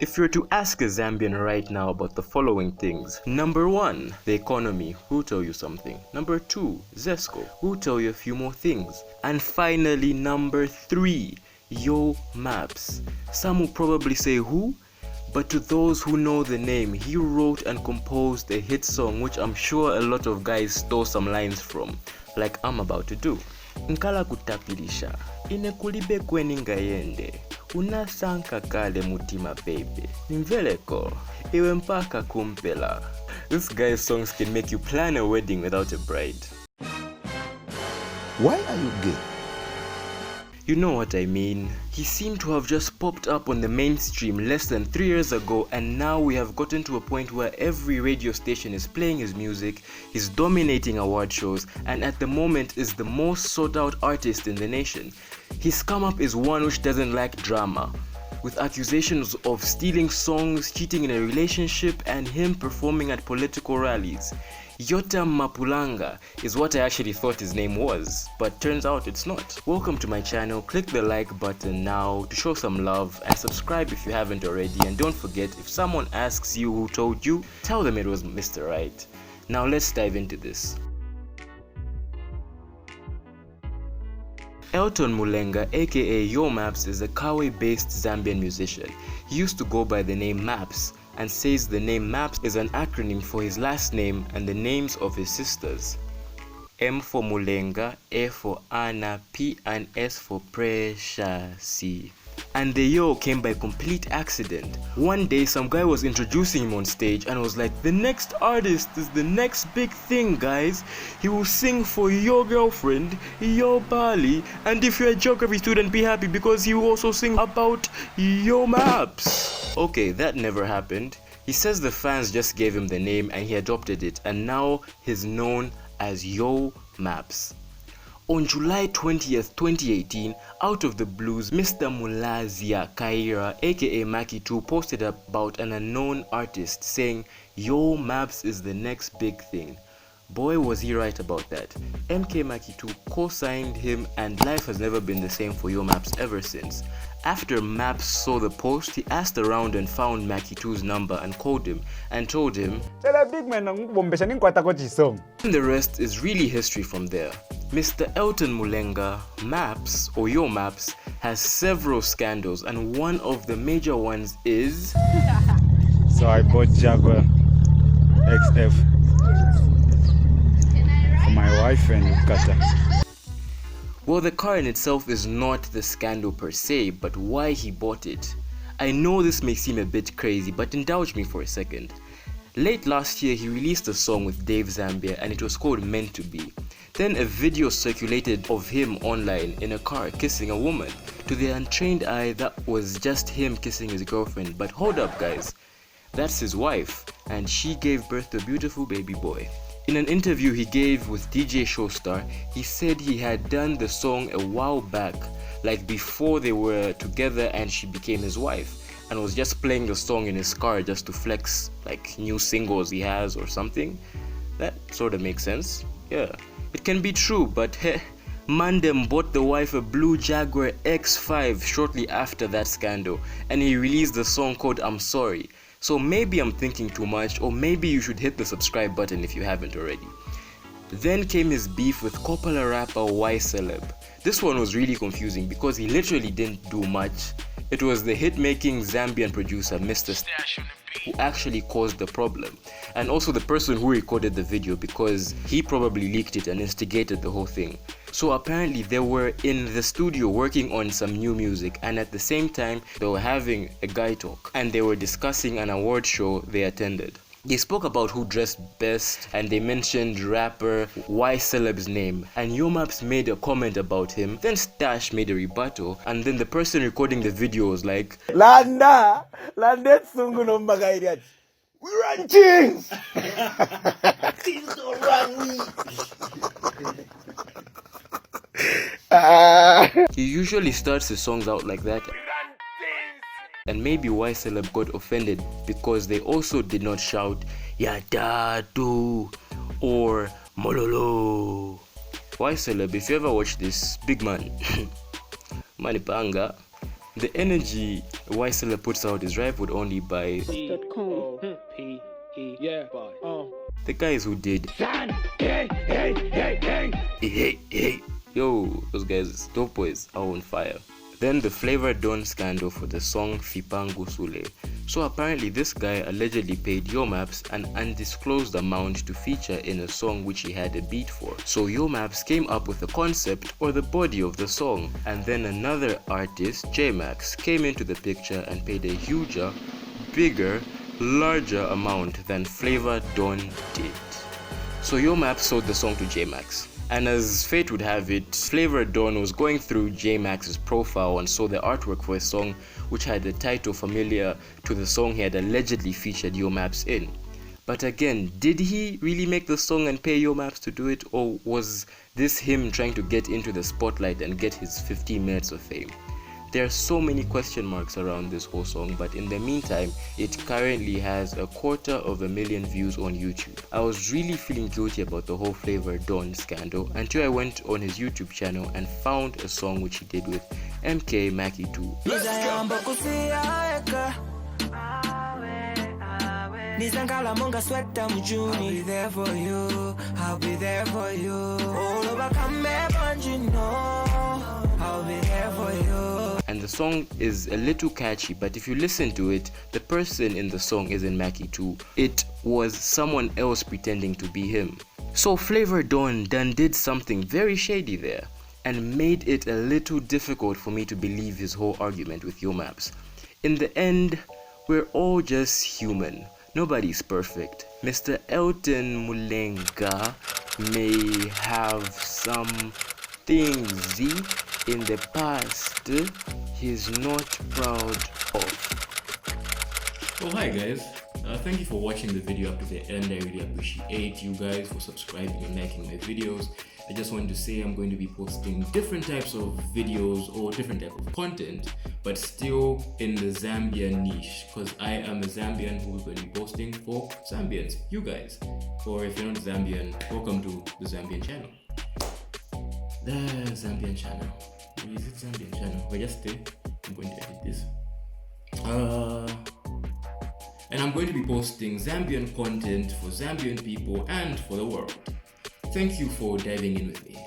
If you're to ask a Zambian right now about the following things: number 1, the economy, who'll tell you something. Number 2, Zesco, who'll tell you a few more things. And finally, number 3, Yo Maps. Some will probably say who, but to those who know the name, he wrote and composed a hit song which I'm sure a lot of guys stole some lines from, like I'm about to do. Nkala kutapilisha, inekulibe kweni ngayende, unasanka kale mutima baby, nimveleko, iwe mpaka kumpela. This guy's songs can make you plan a wedding without a bride. Why are you gay? You know what I mean. He seemed to have just popped up on the mainstream less than 3 years ago, and now we have gotten to a point where every radio station is playing his music, he's dominating award shows, and at the moment is the most sought out artist in the nation. His come up is one which doesn't like drama, with accusations of stealing songs, cheating in a relationship, and him performing at political rallies. Yota Mapulanga is what I actually thought his name was, but turns out it's not. Welcome to my channel. Click the like button now to show some love, and subscribe if you haven't already, and don't forget, if someone asks you who told you, tell them it was Mr. Right. Now let's dive into this. Elton Mulenga, aka Yo Maps, is a Kawe-based Zambian musician. He used to go by the name Maps, and says the name Maps is an acronym for his last name and the names of his sisters. M for Mulenga, A for Anna, P and S for Precious. And the Yo came by complete accident. One day some guy was introducing him on stage and was like, the next artist is the next big thing, guys. He will sing for your girlfriend, your Bali, and if you're a geography student, be happy because he will also sing about your maps. Okay, that never happened. He says the fans just gave him the name and he adopted it, and now he's known as Yo Maps. On July 20th, 2018, out of the blues, Mr. Mulazia Kaira, aka Maki2, posted about an unknown artist saying, Yo Maps is the next big thing. Boy, was he right about that. MK Maki2 co-signed him, and life has never been the same for Yo Maps ever since. After Maps saw the post, he asked around and found Maki2's number and called him and told him, and the rest is really history from there. Mr. Elton Mulenga, Maps, or Yo Maps, has several scandals, and one of the major ones is... So I bought Jaguar XF for my wife and Kata. Well, the car in itself is not the scandal per se, but why he bought it. I know this may seem a bit crazy, but indulge me for a second. Late last year, he released a song with Dave Zambia, and it was called Meant to Be. Then a video circulated of him online in a car kissing a woman. To the untrained eye, that was just him kissing his girlfriend, but hold up guys, that's his wife, and she gave birth to a beautiful baby boy. In an interview he gave with DJ Showstar, he said he had done the song a while back, like before they were together and she became his wife, and was just playing the song in his car just to flex like new singles he has or something. That sort of makes sense. Yeah, it can be true, but heh, Mandem bought the wife a blue Jaguar X5 shortly after that scandal, and he released the song called I'm Sorry. So maybe I'm thinking too much, or maybe you should hit the subscribe button if you haven't already. Then came his beef with Kopala rapper Y Celeb. This one was really confusing because he literally didn't do much. It was the hit-making Zambian producer Mr. Stash who actually caused the problem, and also the person who recorded the video because he probably leaked it and instigated the whole thing. So apparently they were in the studio working on some new music, and at the same time they were having a guy talk and they were discussing an award show they attended. They spoke about who dressed best, and they mentioned rapper Y Celeb's name, and Yo Maps made a comment about him, then Stash made a rebuttal, and then the person recording the video was like, Landa sungu no magairiat. We run things. Things don't run me. He usually starts his songs out like that. And maybe Y Celeb got offended because they also did not shout Yadatu or Mololo. Y Celeb, if you ever watch this, big man, Manipanga, The energy Ysela puts out is rivaled only by the guys who did hey. Yo, those guys, dope boys, are on fire. Then the Flavor Don scandal for the song Fipangu Sule. So apparently this guy allegedly paid Yomaps an undisclosed amount to feature in a song which he had a beat for. So Yomaps came up with the concept or the body of the song, and then another artist, J-Max, came into the picture and paid a huger, bigger, larger amount than Flavor Don did. So Yomaps sold the song to J-Max. And as fate would have it, Flavor Don was going through J-Max's profile and saw the artwork for a song which had the title familiar to the song he had allegedly featured Yomaps in. But again, did he really make the song and pay Yomaps to do it, or was this him trying to get into the spotlight and get his 15 minutes of fame? There are so many question marks around this whole song, but in the meantime, it currently has 250,000 views on YouTube. I was really feeling guilty about the whole Flavor Don scandal until I went on his YouTube channel and found a song which he did with MK Mackie 2. I'll be there for you, I'll be there for you. All over come I'll be there for you. And the song is a little catchy, but if you listen to it, the person in the song isn't Mackie 2. It was someone else pretending to be him. So Flavor Don did something very shady there and made it a little difficult for me to believe his whole argument with Yomaps. In the end, we're all just human. Nobody's perfect. Mr. Elton Mulenga may have some things in the past he's not proud of. Well, hi guys. Thank you for watching the video up to the end. I really appreciate you guys for subscribing and liking my videos. I just wanted to say I'm going to be posting different types of videos or different type of content, but still in the Zambian niche, because I am a Zambian who's going to be posting for Zambians, you guys. Or if you're not Zambian, welcome to the Zambian channel. The Zambian channel. Is it Zambian channel? But just stay. I'm going to edit this. And I'm going to be posting Zambian content for Zambian people and for the world. Thank you for diving in with me.